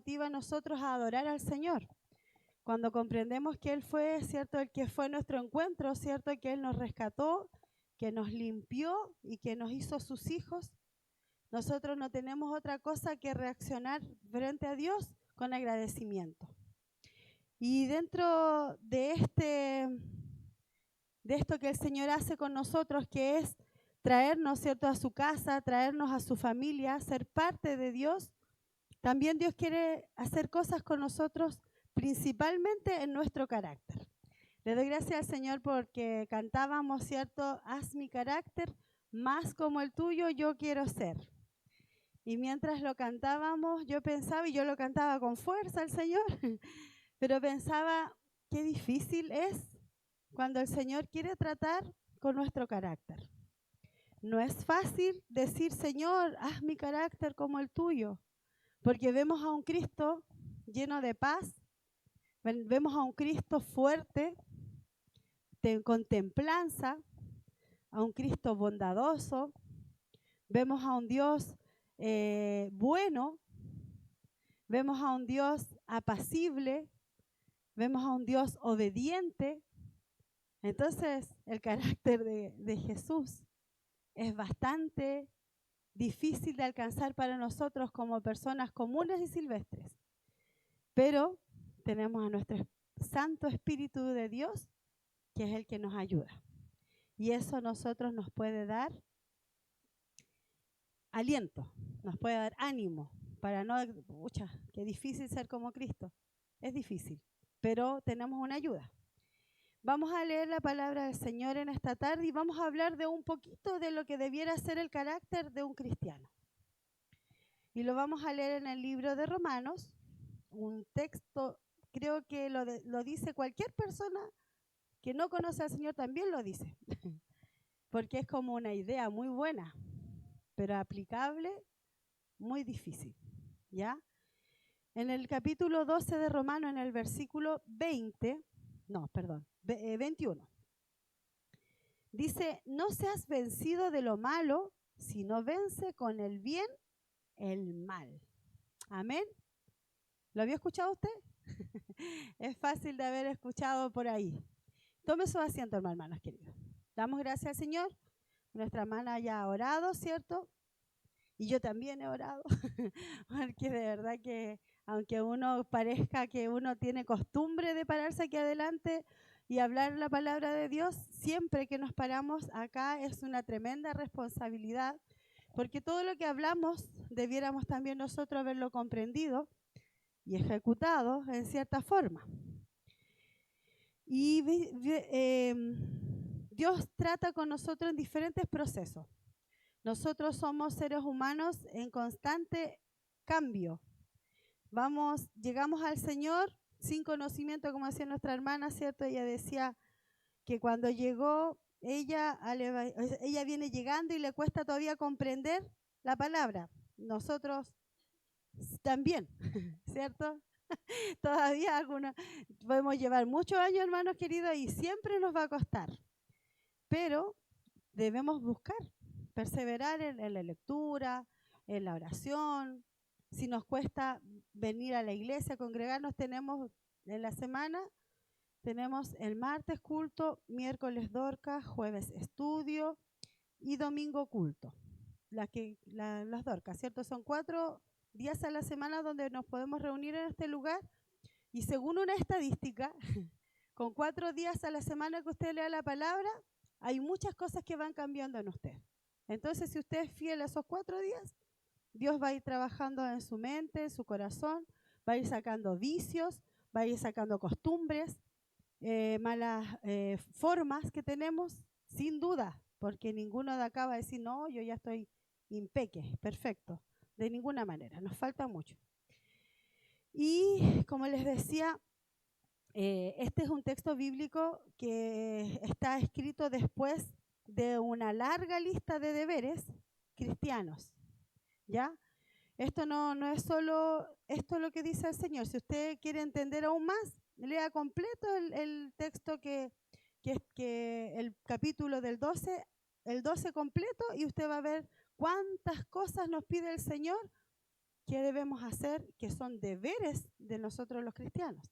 motiva a nosotros a adorar al Señor. Cuando comprendemos que Él fue, ¿cierto?, el que fue nuestro encuentro, ¿cierto?, que Él nos rescató, que nos limpió y que nos hizo sus hijos, nosotros no tenemos otra cosa que reaccionar frente a Dios con agradecimiento. Y dentro de esto que el Señor hace con nosotros, que es traernos, ¿cierto?, a su casa, traernos a su familia, ser parte de Dios, también Dios quiere hacer cosas con nosotros, principalmente en nuestro carácter. Le doy gracias al Señor porque cantábamos, ¿cierto?, haz mi carácter más como el tuyo, yo quiero ser. Y mientras lo cantábamos, yo pensaba, y yo lo cantaba con fuerza al Señor, pero pensaba, qué difícil es cuando el Señor quiere tratar con nuestro carácter. No es fácil decir, Señor, haz mi carácter como el tuyo, porque vemos a un Cristo lleno de paz, vemos a un Cristo fuerte, con templanza, a un Cristo bondadoso, vemos a un Dios bueno, vemos a un Dios apacible, vemos a un Dios obediente. Entonces, el carácter de Jesús es bastante difícil de alcanzar para nosotros como personas comunes y silvestres. Pero tenemos a nuestro Santo Espíritu de Dios, que es el que nos ayuda. Y eso a nosotros nos puede dar aliento, nos puede dar ánimo para no, pucha, qué difícil ser como Cristo. Es difícil, pero tenemos una ayuda. Vamos a leer la palabra del Señor en esta tarde y vamos a hablar de un poquito de lo que debiera ser el carácter de un cristiano. Y lo vamos a leer en el libro de Romanos, un texto, creo que lo dice cualquier persona que no conoce al Señor, también lo dice, porque es como una idea muy buena, pero aplicable, muy difícil, ¿ya? En el capítulo 12 de Romanos, en el versículo 21, dice, no seas vencido de lo malo, sino vence con el bien el mal. Amén. ¿Lo había escuchado usted? Es fácil de haber escuchado por ahí. Tome su asiento, hermanos queridos. Damos gracias al Señor. Nuestra hermana ya ha orado, ¿cierto? Y yo también he orado, porque de verdad que aunque uno parezca que uno tiene costumbre de pararse aquí adelante y hablar la palabra de Dios, siempre que nos paramos acá es una tremenda responsabilidad, porque todo lo que hablamos debiéramos también nosotros haberlo comprendido y ejecutado en cierta forma. Y Dios trata con nosotros en diferentes procesos. Nosotros somos seres humanos en constante cambio. Llegamos al Señor sin conocimiento, como decía nuestra hermana, ¿cierto? Ella decía que cuando llegó, ella viene llegando y le cuesta todavía comprender la palabra. Nosotros también, ¿cierto? Todavía podemos llevar muchos años, hermanos queridos, y siempre nos va a costar. Pero debemos buscar, perseverar en la lectura, en la oración. Si nos cuesta venir a la iglesia, congregarnos, tenemos en la semana, tenemos el martes culto, miércoles dorca, jueves estudio y domingo culto. Las dorcas, ¿cierto? Son 4 días a la semana donde nos podemos reunir en este lugar y según una estadística, con 4 días a la semana que usted lea la palabra, hay muchas cosas que van cambiando en usted. Entonces, si usted es fiel a esos 4 días, Dios va a ir trabajando en su mente, en su corazón, va a ir sacando vicios, va a ir sacando costumbres, malas formas que tenemos, sin duda, porque ninguno de acá va a decir, no, yo ya estoy impeque, perfecto, de ninguna manera, nos falta mucho. Y como les decía, este es un texto bíblico que está escrito después de una larga lista de deberes cristianos, ¿ya? Esto no es solo esto lo que dice el Señor. Si usted quiere entender aún más, lea completo el texto que el capítulo del 12, el 12 completo, y usted va a ver cuántas cosas nos pide el Señor qué debemos hacer, que son deberes de nosotros los cristianos.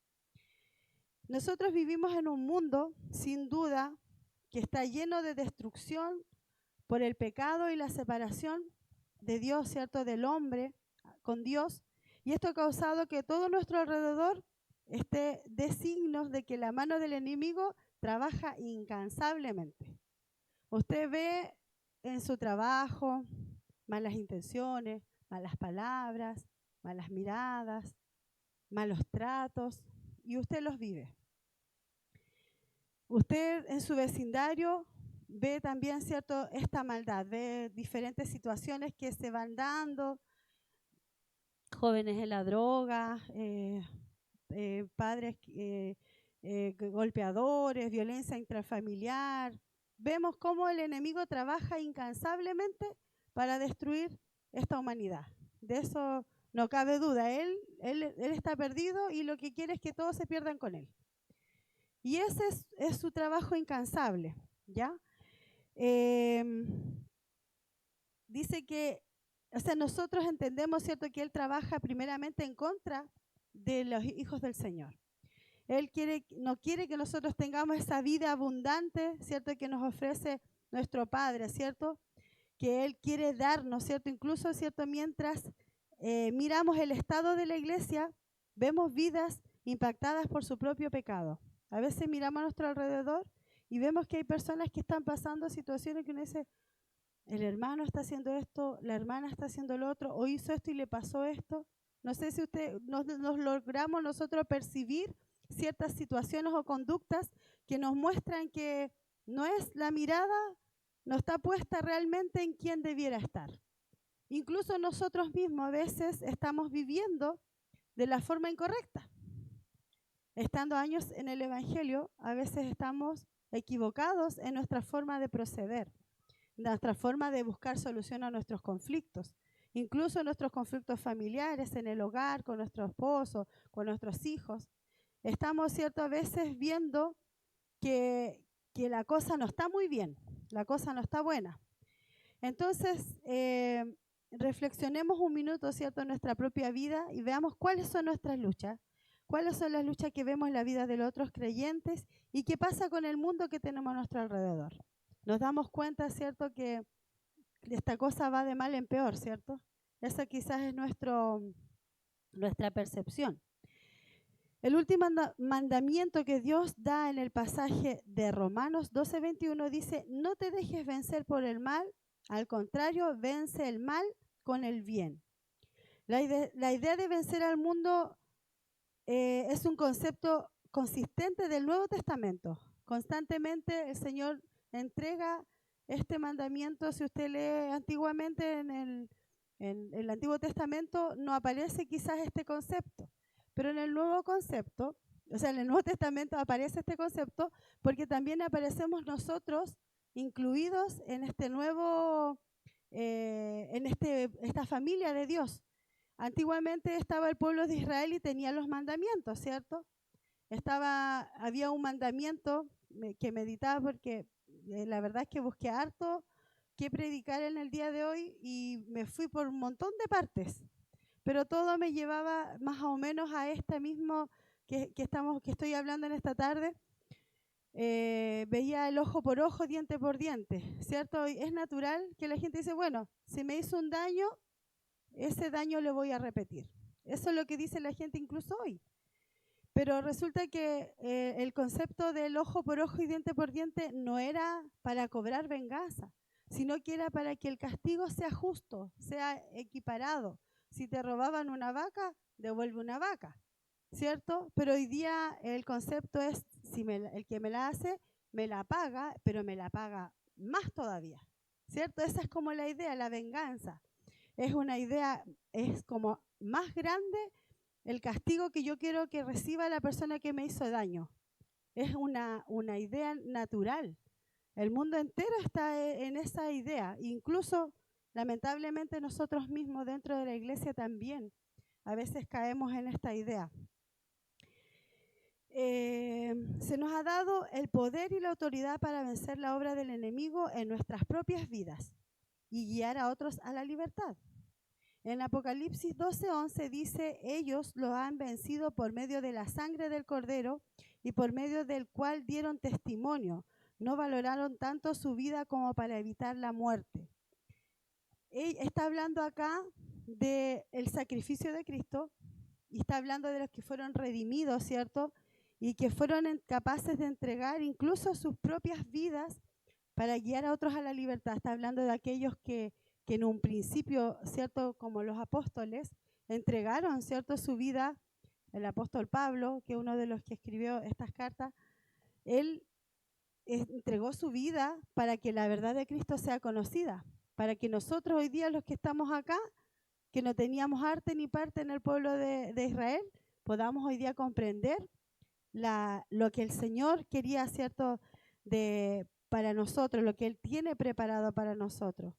Nosotros vivimos en un mundo, sin duda, que está lleno de destrucción por el pecado y la separación de Dios, ¿cierto?, del hombre con Dios. Y esto ha causado que todo nuestro alrededor esté de signos de que la mano del enemigo trabaja incansablemente. Usted ve en su trabajo malas intenciones, malas palabras, malas miradas, malos tratos, y usted los vive. Usted en su vecindario ve también, ¿cierto?, esta maldad, ve diferentes situaciones que se van dando, jóvenes en la droga, padres golpeadores, violencia intrafamiliar. Vemos cómo el enemigo trabaja incansablemente para destruir esta humanidad. De eso no cabe duda. Él está perdido y lo que quiere es que todos se pierdan con él. Y ese es su trabajo incansable, ¿ya? Dice que, o sea, nosotros entendemos, ¿cierto?, que él trabaja primeramente en contra de los hijos del Señor. Él no quiere que nosotros tengamos esa vida abundante, ¿cierto?, que nos ofrece nuestro Padre, ¿cierto?, que Él quiere darnos, ¿cierto? Incluso, ¿cierto?, mientras miramos el estado de la iglesia, vemos vidas impactadas por su propio pecado. A veces miramos a nuestro alrededor y vemos que hay personas que están pasando situaciones que uno dice, el hermano está haciendo esto, la hermana está haciendo lo otro, o hizo esto y le pasó esto. No sé si nos logramos nosotros percibir ciertas situaciones o conductas que nos muestran que no es la mirada, no está puesta realmente en quien debiera estar. Incluso nosotros mismos a veces estamos viviendo de la forma incorrecta. Estando años en el Evangelio, a veces estamos equivocados en nuestra forma de proceder, nuestra forma de buscar solución a nuestros conflictos, incluso nuestros conflictos familiares en el hogar, con nuestro esposo, con nuestros hijos. Estamos, ¿cierto?, a veces viendo que la cosa no está muy bien, la cosa no está buena. Entonces, reflexionemos un minuto, ¿cierto?, en nuestra propia vida y veamos cuáles son nuestras luchas, cuáles son las luchas que vemos en la vida de los otros creyentes y qué pasa con el mundo que tenemos a nuestro alrededor. Nos damos cuenta, ¿cierto?, que esta cosa va de mal en peor, ¿cierto? Esa quizás es nuestra percepción. El último mandamiento que Dios da en el pasaje de Romanos 12:21 dice, no te dejes vencer por el mal, al contrario, vence el mal con el bien. La idea de vencer al mundo es un concepto consistente del Nuevo Testamento. Constantemente el Señor entrega este mandamiento. Si usted lee antiguamente en el Antiguo Testamento, no aparece quizás este concepto. Pero en el Nuevo concepto, o sea, en el Nuevo Testamento aparece este concepto porque también aparecemos nosotros incluidos en este nuevo, esta familia de Dios. Antiguamente estaba el pueblo de Israel y tenía los mandamientos, ¿cierto? Había un mandamiento que meditaba porque la verdad es que busqué harto que predicar en el día de hoy y me fui por un montón de partes. Pero todo me llevaba más o menos a este mismo que estoy hablando en esta tarde. Veía el ojo por ojo, diente por diente, ¿cierto? Y es natural que la gente dice, bueno, si me hizo un daño, ese daño le voy a repetir. Eso es lo que dice la gente incluso hoy. Pero resulta que el concepto del ojo por ojo y diente por diente no era para cobrar venganza, sino que era para que el castigo sea justo, sea equiparado. Si te robaban una vaca, devuelve una vaca, ¿cierto? Pero hoy día el concepto es, el que me la hace, me la paga, pero me la paga más todavía, ¿cierto? Esa es como la idea, la venganza. Es una idea, es como más grande el castigo que yo quiero que reciba la persona que me hizo daño. Es una idea natural. El mundo entero está en esa idea, incluso lamentablemente nosotros mismos dentro de la iglesia también a veces caemos en esta idea. Se nos ha dado el poder y la autoridad para vencer la obra del enemigo en nuestras propias vidas y guiar a otros a la libertad. En Apocalipsis 12:11 dice, ellos lo han vencido por medio de la sangre del Cordero y por medio del cual dieron testimonio. No valoraron tanto su vida como para evitar la muerte. Está hablando acá del sacrificio de Cristo y está hablando de los que fueron redimidos, ¿cierto? Y que fueron capaces de entregar incluso sus propias vidas para guiar a otros a la libertad. Está hablando de aquellos que en un principio, ¿cierto? Como los apóstoles, entregaron, ¿cierto? Su vida. El apóstol Pablo, que es uno de los que escribió estas cartas, él entregó su vida para que la verdad de Cristo sea conocida, para que nosotros hoy día los que estamos acá, que no teníamos arte ni parte en el pueblo de Israel, podamos hoy día comprender lo que el Señor quería, ¿cierto?, para nosotros, lo que Él tiene preparado para nosotros.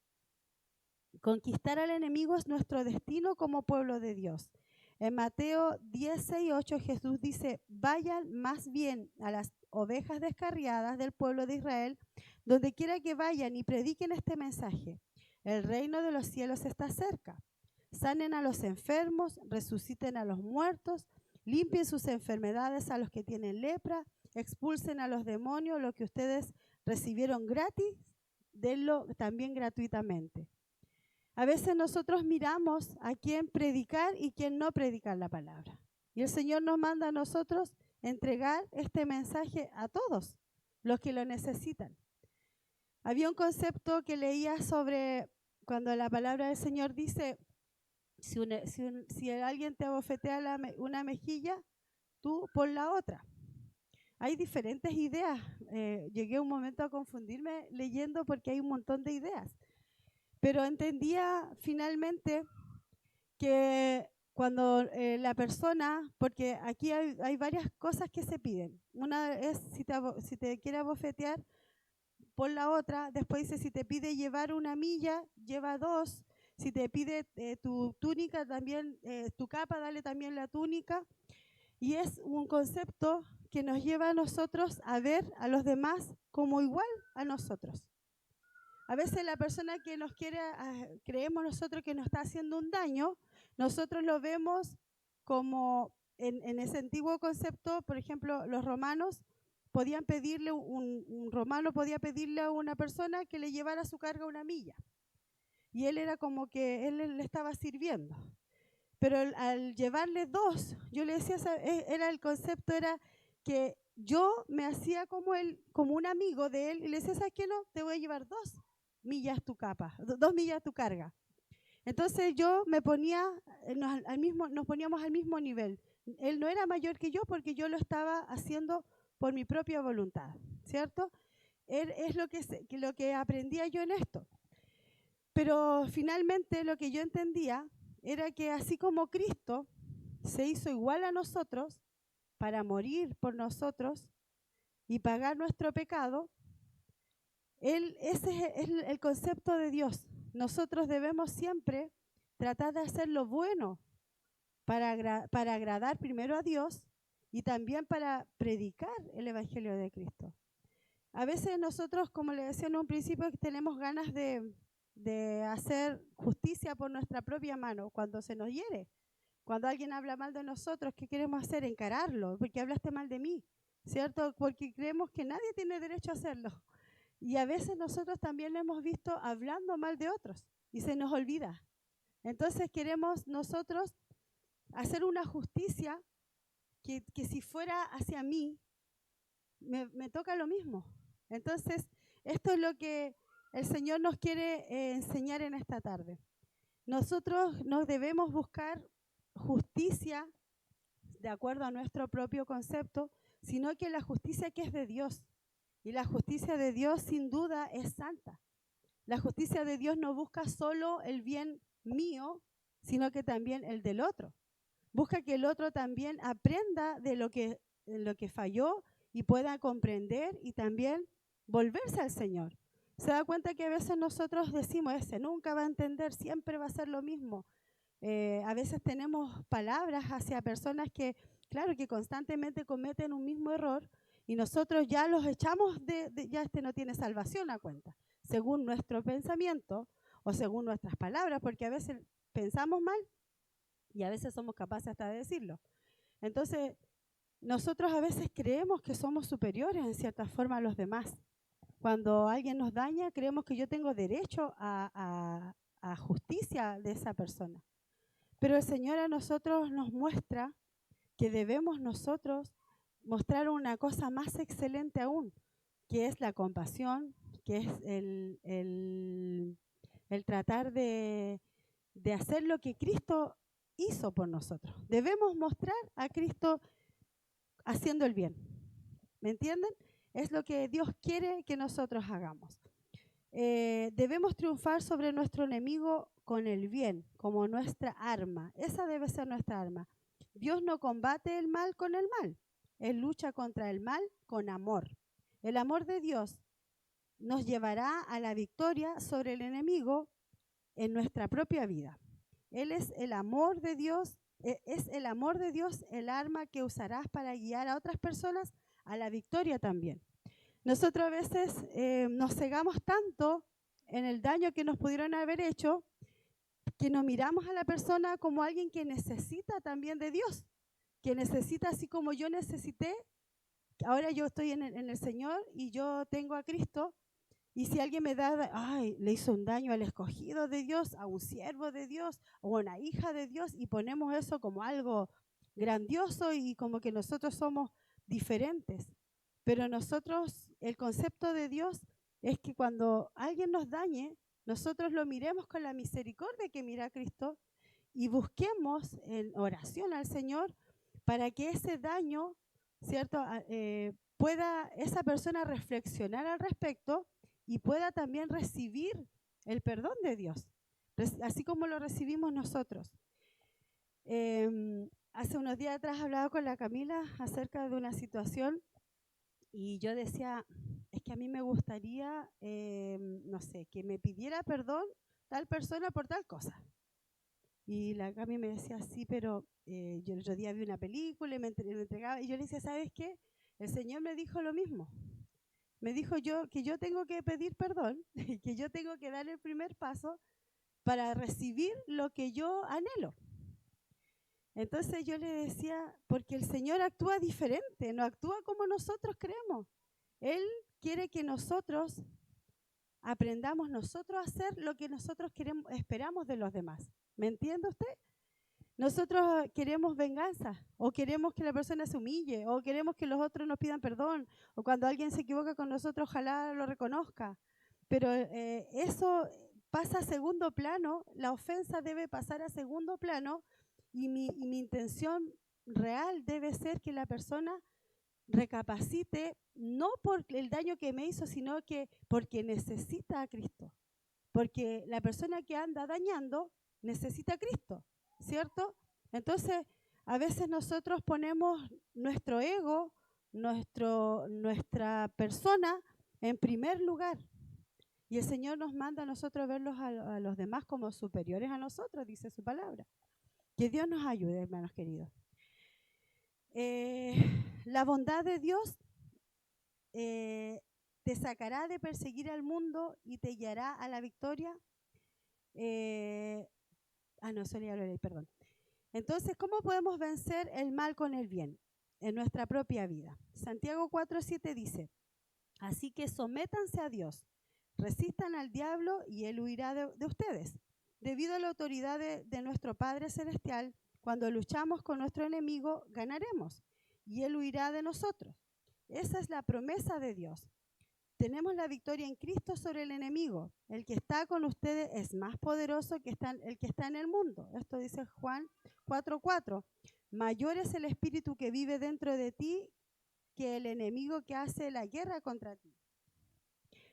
Conquistar al enemigo es nuestro destino como pueblo de Dios. En Mateo 10:6-8 Jesús dice, vayan más bien a las ovejas descarriadas del pueblo de Israel, donde quiera que vayan y prediquen este mensaje. El reino de los cielos está cerca. Sanen a los enfermos, resuciten a los muertos, limpien sus enfermedades a los que tienen lepra, expulsen a los demonios, lo que ustedes recibieron gratis, denlo también gratuitamente. A veces nosotros miramos a quién predicar y quién no predicar la palabra. Y el Señor nos manda a nosotros entregar este mensaje a todos los que lo necesitan. Había un concepto que leía sobre cuando la palabra del Señor dice, si alguien te abofetea una mejilla, tú pon la otra. Hay diferentes ideas. Llegué un momento a confundirme leyendo porque hay un montón de ideas. Pero entendía finalmente que cuando la persona, porque aquí hay varias cosas que se piden. Una es si te quiere abofetear, pon la otra. Después dice, si te pide llevar una milla, lleva dos. Si te pide tu túnica, también tu capa, dale también la túnica. Y es un concepto que nos lleva a nosotros a ver a los demás como igual a nosotros. A veces la persona que nos quiere, creemos nosotros que nos está haciendo un daño, nosotros lo vemos como en ese antiguo concepto. Por ejemplo, los romanos podían pedirle, un romano podía pedirle a una persona que le llevara su carga una milla. Y él era como que él le estaba sirviendo. Pero al llevarle dos, yo le decía, era el concepto, era que yo me hacía como él, como un amigo de él, y le decía, ¿sabes qué? No, te voy a llevar 2 millas tu capa, 2 millas tu carga. Entonces yo me ponía, nos poníamos al mismo nivel. Él no era mayor que yo porque yo lo estaba haciendo por mi propia voluntad, ¿cierto? Es lo que aprendía yo en esto. Pero finalmente lo que yo entendía era que así como Cristo se hizo igual a nosotros para morir por nosotros y pagar nuestro pecado, ese es el concepto de Dios. Nosotros debemos siempre tratar de hacer lo bueno para agradar primero a Dios y también para predicar el Evangelio de Cristo. A veces nosotros, como le decía en un principio, tenemos ganas de hacer justicia por nuestra propia mano cuando se nos hiere. Cuando alguien habla mal de nosotros, ¿qué queremos hacer? Encararlo, porque hablaste mal de mí, ¿cierto? Porque creemos que nadie tiene derecho a hacerlo. Y a veces nosotros también lo hemos visto hablando mal de otros y se nos olvida. Entonces queremos nosotros hacer una justicia que si fuera hacia mí, me toca lo mismo. Entonces, esto es lo que el Señor nos quiere enseñar en esta tarde. Nosotros no debemos buscar justicia de acuerdo a nuestro propio concepto, sino que la justicia que es de Dios. Y la justicia de Dios sin duda es santa. La justicia de Dios no busca solo el bien mío, sino que también el del otro. Busca que el otro también aprenda de lo que falló y pueda comprender y también volverse al Señor. Se da cuenta que a veces nosotros decimos, ese nunca va a entender, siempre va a ser lo mismo. A veces tenemos palabras hacia personas que, claro, que constantemente cometen un mismo error y nosotros ya los echamos ya no tiene salvación a cuenta, según nuestro pensamiento o según nuestras palabras, porque a veces pensamos mal y a veces somos capaces hasta de decirlo. Entonces, nosotros a veces creemos que somos superiores en cierta forma a los demás. Cuando alguien nos daña, creemos que yo tengo derecho a justicia de esa persona. Pero el Señor a nosotros nos muestra que debemos nosotros mostrar una cosa más excelente aún, que es la compasión, que es el tratar de hacer lo que Cristo hizo por nosotros. Debemos mostrar a Cristo haciendo el bien. ¿Me entienden? Es lo que Dios quiere que nosotros hagamos. Debemos triunfar sobre nuestro enemigo con el bien, como nuestra arma. Esa debe ser nuestra arma. Dios no combate el mal con el mal. Él lucha contra el mal con amor. El amor de Dios nos llevará a la victoria sobre el enemigo en nuestra propia vida. Él es el amor de Dios, es el amor de Dios el arma que usarás para guiar a otras personas a la victoria también. Nosotros a veces nos cegamos tanto en el daño que nos pudieron haber hecho que no miramos a la persona como alguien que necesita también de Dios, que necesita así como yo necesité. Ahora yo estoy en el Señor y yo tengo a Cristo. Y si alguien me da, le hizo un daño al escogido de Dios, a un siervo de Dios o a una hija de Dios, y ponemos eso como algo grandioso y como que nosotros somos diferentes. Pero nosotros, el concepto de Dios es que cuando alguien nos dañe, nosotros lo miremos con la misericordia que mira Cristo y busquemos en oración al Señor para que ese daño, ¿cierto?, pueda esa persona reflexionar al respecto y pueda también recibir el perdón de Dios, así como lo recibimos nosotros. Hace unos días atrás hablaba con la Camila acerca de una situación y yo decía, es que a mí me gustaría, no sé, que me pidiera perdón tal persona por tal cosa. Y la Cami me decía, sí, pero yo el otro día vi una película y me entregaba, y yo le decía, ¿sabes qué? El Señor me dijo lo mismo. Me dijo que yo tengo que pedir perdón, que yo tengo que dar el primer paso para recibir lo que yo anhelo. Entonces yo le decía, porque el Señor actúa diferente, no actúa como nosotros creemos. Él quiere que nosotros aprendamos nosotros a hacer lo que nosotros esperamos de los demás. ¿Me entiende usted? Nosotros queremos venganza, o queremos que la persona se humille, o queremos que los otros nos pidan perdón, o cuando alguien se equivoca con nosotros, ojalá lo reconozca. Pero eso pasa a segundo plano, la ofensa debe pasar a segundo plano, y mi intención real debe ser que la persona recapacite, no por el daño que me hizo, sino que porque necesita a Cristo. Porque la persona que anda dañando necesita a Cristo, ¿cierto? Entonces, a veces nosotros ponemos nuestro ego, nuestra persona en primer lugar. Y el Señor nos manda a nosotros verlos a los demás como superiores a nosotros, dice su palabra. Que Dios nos ayude, hermanos queridos. La bondad de Dios te sacará de perseguir al mundo y te guiará a la victoria. Perdón. Entonces, ¿cómo podemos vencer el mal con el bien en nuestra propia vida? Santiago 4:7 dice, así que sométanse a Dios, resistan al diablo y él huirá de ustedes. Debido a la autoridad de nuestro Padre Celestial, cuando luchamos con nuestro enemigo, ganaremos y él huirá de nosotros. Esa es la promesa de Dios. Tenemos la victoria en Cristo sobre el enemigo. El que está con ustedes es más poderoso que el que está en el mundo. Esto dice Juan 4:4. Mayor es el espíritu que vive dentro de ti que el enemigo que hace la guerra contra ti.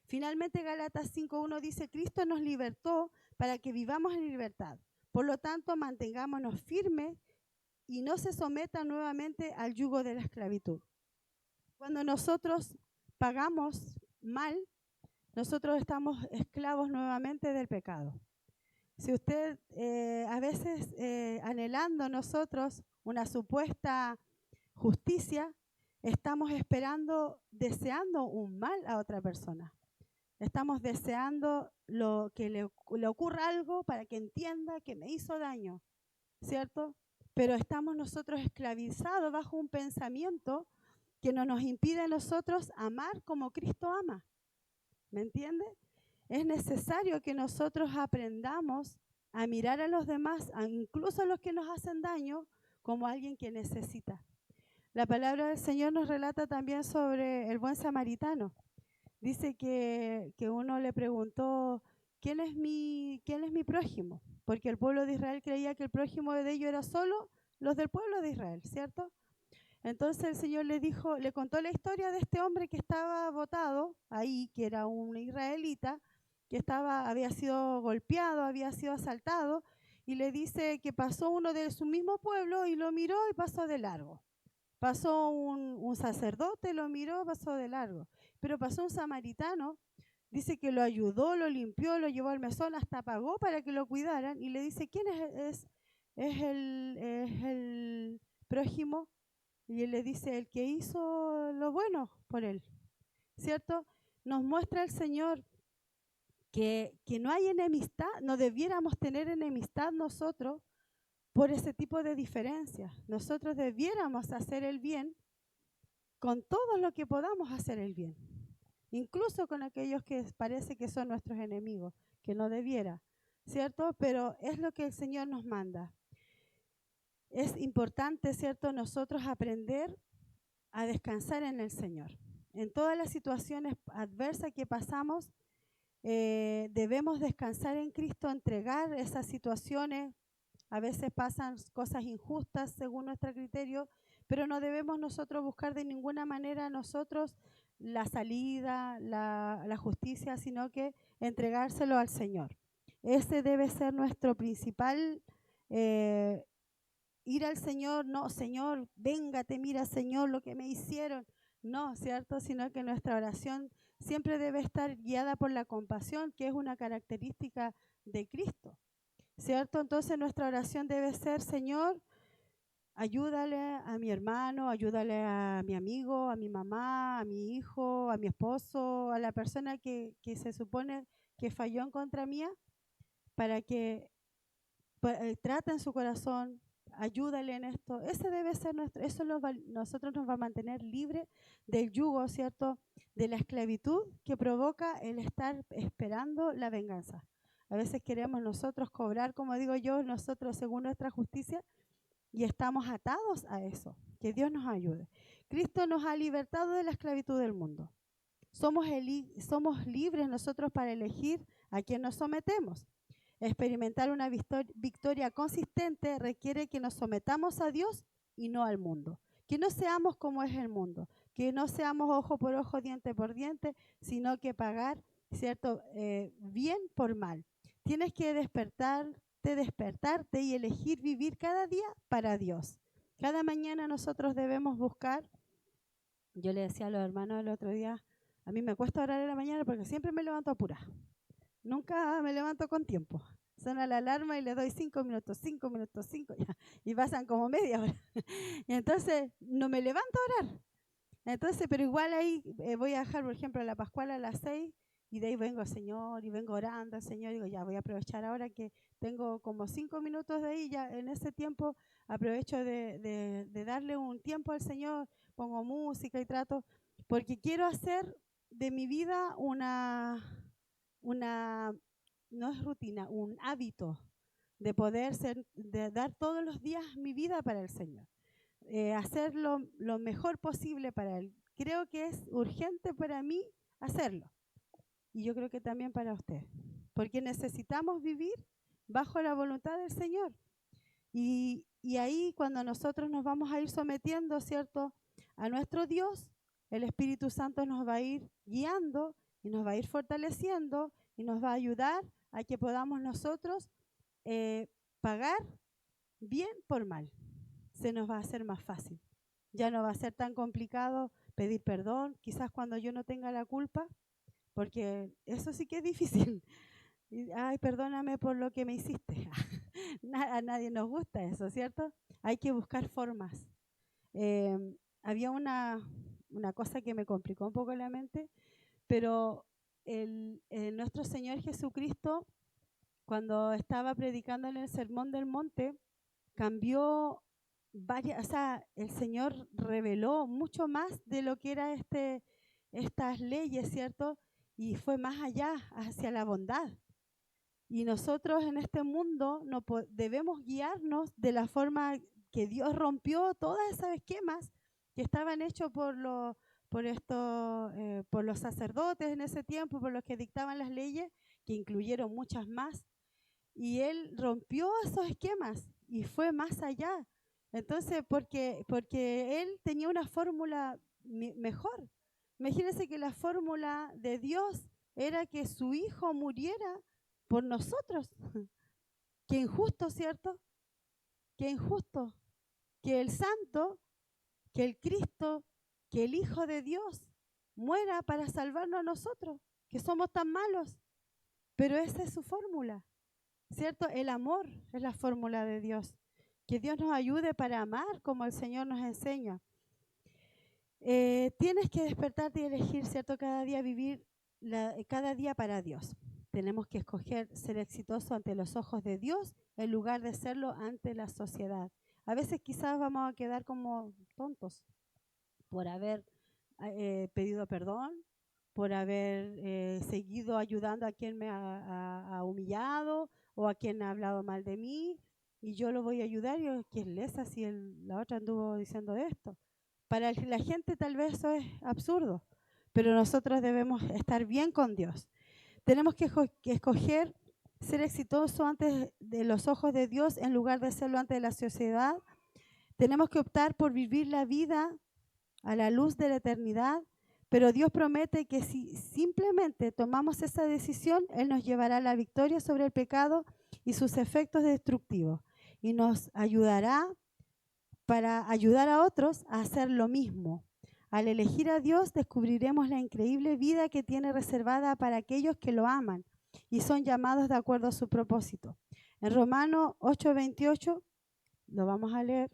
Finalmente, Gálatas 5:1 dice, Cristo nos libertó para que vivamos en libertad. Por lo tanto, mantengámonos firmes y no se sometan nuevamente al yugo de la esclavitud. Cuando nosotros pagamos mal, nosotros estamos esclavos nuevamente del pecado. Si usted a veces anhelando nosotros una supuesta justicia, estamos esperando, deseando un mal a otra persona. Estamos deseando que le ocurra algo para que entienda que me hizo daño, ¿cierto? Pero estamos nosotros esclavizados bajo un pensamiento que no nos impide a nosotros amar como Cristo ama. ¿Me entiende? Es necesario que nosotros aprendamos a mirar a los demás, incluso a los que nos hacen daño, como alguien que necesita. La palabra del Señor nos relata también sobre el buen samaritano. Dice que uno le preguntó, ¿quién es mi prójimo? Porque el pueblo de Israel creía que el prójimo de ellos era solo los del pueblo de Israel, ¿cierto? Entonces el Señor le contó la historia de este hombre que estaba botado ahí, que era un israelita, que había sido golpeado, había sido asaltado, y le dice que pasó uno de su mismo pueblo y lo miró y pasó de largo. Pasó un sacerdote, lo miró, pasó de largo. Pero pasó un samaritano, dice que lo ayudó, lo limpió, lo llevó al mesón, hasta pagó para que lo cuidaran, y le dice, ¿quién es el prójimo? Y él le dice, el que hizo lo bueno por él, ¿cierto? Nos muestra el Señor que no hay enemistad, no debiéramos tener enemistad nosotros por ese tipo de diferencias. Nosotros debiéramos hacer el bien con todo lo que podamos hacer el bien, incluso con aquellos que parece que son nuestros enemigos, que no debiera, ¿cierto? Pero es lo que el Señor nos manda. Es importante, ¿cierto?, nosotros aprender a descansar en el Señor. En todas las situaciones adversas que pasamos, debemos descansar en Cristo, entregar esas situaciones. A veces pasan cosas injustas según nuestro criterio, pero no debemos nosotros buscar de ninguna manera nosotros la salida, la justicia, sino que entregárselo al Señor. Ese debe ser nuestro principal ir al Señor, no, Señor, véngate, mira, Señor, lo que me hicieron. No, ¿cierto? Sino que nuestra oración siempre debe estar guiada por la compasión, que es una característica de Cristo, ¿cierto? Entonces nuestra oración debe ser, Señor, ayúdale a mi hermano, ayúdale a mi amigo, a mi mamá, a mi hijo, a mi esposo, a la persona que se supone que falló en contra mía, para que trate en su corazón, ayúdale en esto. Ese debe ser nosotros nos va a mantener libre del yugo, ¿cierto? De la esclavitud que provoca el estar esperando la venganza. A veces queremos nosotros cobrar, como digo yo, nosotros según nuestra justicia, y estamos atados a eso. Que Dios nos ayude. Cristo nos ha libertado de la esclavitud del mundo. Somos libres nosotros para elegir a quién nos sometemos. Experimentar una victoria consistente requiere que nos sometamos a Dios y no al mundo. Que no seamos como es el mundo, que no seamos ojo por ojo, diente por diente, sino que pagar, ¿cierto? Bien por mal. Tienes que despertarte y elegir vivir cada día para Dios. Cada mañana nosotros debemos buscar. Yo le decía a los hermanos el otro día, a mí me cuesta orar en la mañana porque siempre me levanto apurada. Nunca me levanto con tiempo. Suena la alarma y le doy 5 minutos, 5 minutos, 5, ya, y pasan como media hora. Y entonces no me levanto a orar. Entonces, pero igual ahí voy a dejar, por ejemplo, la Pascual a las 6 y de ahí vengo al Señor y vengo orando al Señor. Digo, ya voy a aprovechar ahora que tengo como 5 minutos de ahí, ya en ese tiempo aprovecho de darle un tiempo al Señor, pongo música y trato, porque quiero hacer de mi vida no es rutina, un hábito de poder de dar todos los días mi vida para el Señor. Hacer lo mejor posible para Él. Creo que es urgente para mí hacerlo. Y yo creo que también para usted. Porque necesitamos vivir bajo la voluntad del Señor. Y ahí cuando nosotros nos vamos a ir sometiendo, ¿cierto?, a nuestro Dios, el Espíritu Santo nos va a ir guiando y nos va a ir fortaleciendo y nos va a ayudar a que podamos nosotros pagar bien por mal. Se nos va a hacer más fácil. Ya no va a ser tan complicado pedir perdón, quizás cuando yo no tenga la culpa, porque eso sí que es difícil. Ay, perdóname por lo que me hiciste. A nadie nos gusta eso, ¿cierto? Hay que buscar formas. Había una cosa que me complicó un poco la mente, pero nuestro Señor Jesucristo, cuando estaba predicando en el Sermón del Monte, cambió varias, o sea, el Señor reveló mucho más de lo que era estas leyes, ¿cierto? Y fue más allá, hacia la bondad. Y nosotros en este mundo no debemos guiarnos de la forma que Dios rompió todos esos esquemas que estaban hechos por los sacerdotes en ese tiempo, por los que dictaban las leyes, que incluyeron muchas más. Y Él rompió esos esquemas y fue más allá. Entonces, porque Él tenía una fórmula mejor. Imagínense que la fórmula de Dios era que su Hijo muriera por nosotros. Qué injusto, ¿cierto? Qué injusto. Que el Santo, que el Cristo, que el Hijo de Dios muera para salvarnos a nosotros, que somos tan malos. Pero esa es su fórmula, ¿cierto? El amor es la fórmula de Dios. Que Dios nos ayude para amar como el Señor nos enseña. Tienes que despertarte y elegir, ¿cierto? Cada día vivir, cada día para Dios. Tenemos que escoger ser exitoso ante los ojos de Dios en lugar de serlo ante la sociedad. A veces quizás vamos a quedar como tontos por haber pedido perdón, por haber seguido ayudando a quien me ha humillado o a quien ha hablado mal de mí, y yo lo voy a ayudar. Y ¿quién lesa si la otra anduvo diciendo esto? Para la gente tal vez eso es absurdo, pero nosotros debemos estar bien con Dios. Tenemos que escoger ser exitoso ante de los ojos de Dios en lugar de serlo ante la sociedad. Tenemos que optar por vivir la vida a la luz de la eternidad, pero Dios promete que si simplemente tomamos esa decisión, Él nos llevará a la victoria sobre el pecado y sus efectos destructivos, y nos ayudará para ayudar a otros a hacer lo mismo. Al elegir a Dios, descubriremos la increíble vida que tiene reservada para aquellos que lo aman y son llamados de acuerdo a su propósito. En Romanos 8:28, lo vamos a leer.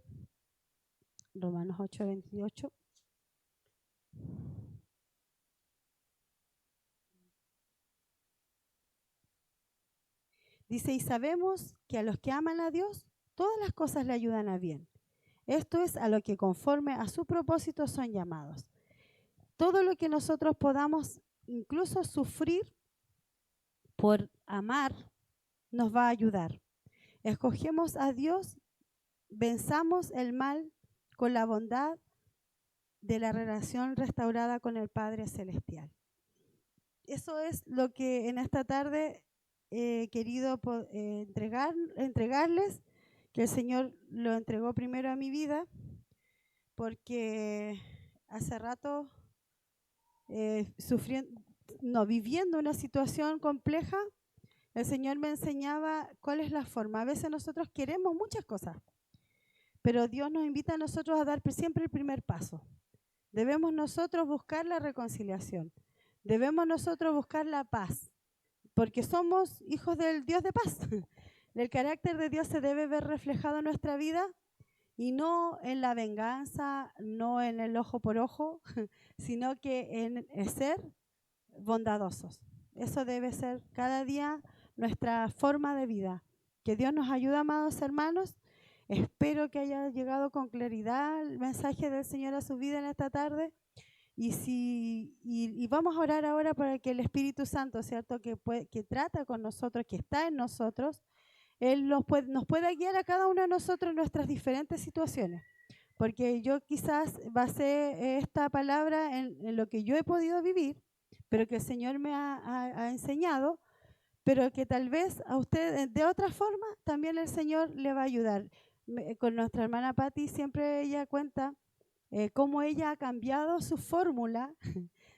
Romanos 8:28. Dice, y sabemos que a los que aman a Dios, todas las cosas le ayudan a bien. Esto es a lo que conforme a su propósito son llamados. Todo lo que nosotros podamos incluso sufrir por amar nos va a ayudar. Escogemos a Dios, venzamos el mal con la bondad de la relación restaurada con el Padre Celestial. Eso es lo que en esta tarde he querido entregarles, que el Señor lo entregó primero a mi vida, porque hace rato viviendo una situación compleja, el Señor me enseñaba cuál es la forma. A veces nosotros queremos muchas cosas, pero Dios nos invita a nosotros a dar siempre el primer paso. Debemos nosotros buscar la reconciliación. Debemos nosotros buscar la paz, porque somos hijos del Dios de paz. El carácter de Dios se debe ver reflejado en nuestra vida, y no en la venganza, no en el ojo por ojo, sino que en ser bondadosos. Eso debe ser cada día nuestra forma de vida. Que Dios nos ayude, amados hermanos. Espero que haya llegado con claridad el mensaje del Señor a su vida en esta tarde. Y vamos a orar ahora para que el Espíritu Santo, ¿cierto?, que trata con nosotros, que está en nosotros, Él nos pueda guiar a cada uno de nosotros en nuestras diferentes situaciones. Porque yo quizás basé esta palabra en lo que yo he podido vivir, pero que el Señor me ha enseñado, pero que tal vez a usted de otra forma también el Señor le va a ayudar. Con nuestra hermana Patti siempre ella cuenta cómo ella ha cambiado su fórmula